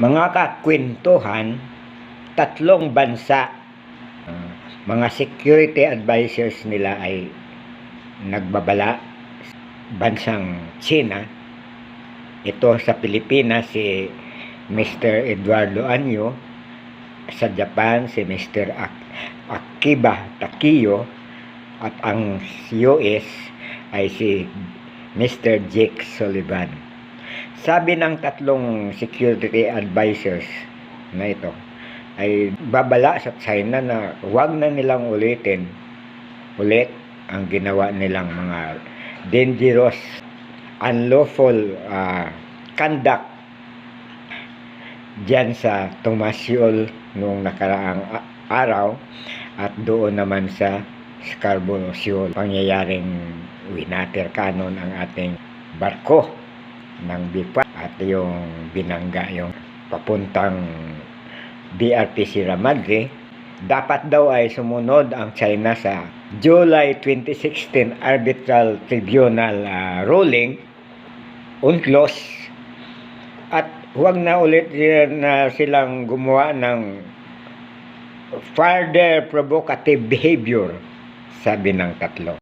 Mga kakwentuhan, tatlong bansa, mga security advisors nila ay nagbabala. Bansang China, ito sa Pilipinas si Mr. Eduardo Anyo, sa Japan si Mr. Akiba Takiyo, at ang US ay si Mr. Jake Sullivan. Sabi ng tatlong security advisors na ito ay babala sa China na huwag na nilang ulit ang ginawa nilang mga dangerous, unlawful conduct diyan sa Tomasol noong nakaraang araw at doon naman sa Scarborough Shoal, pangyayaring winater cannon ang ating barko ng BIPA at yung binangga yung papuntang BRP Sierra Madre. Dapat daw ay sumunod ang China sa July 2016 Arbitral Tribunal ruling, UNCLOS, at huwag na ulit na silang gumawa ng further provocative behavior, sabi ng tatlo.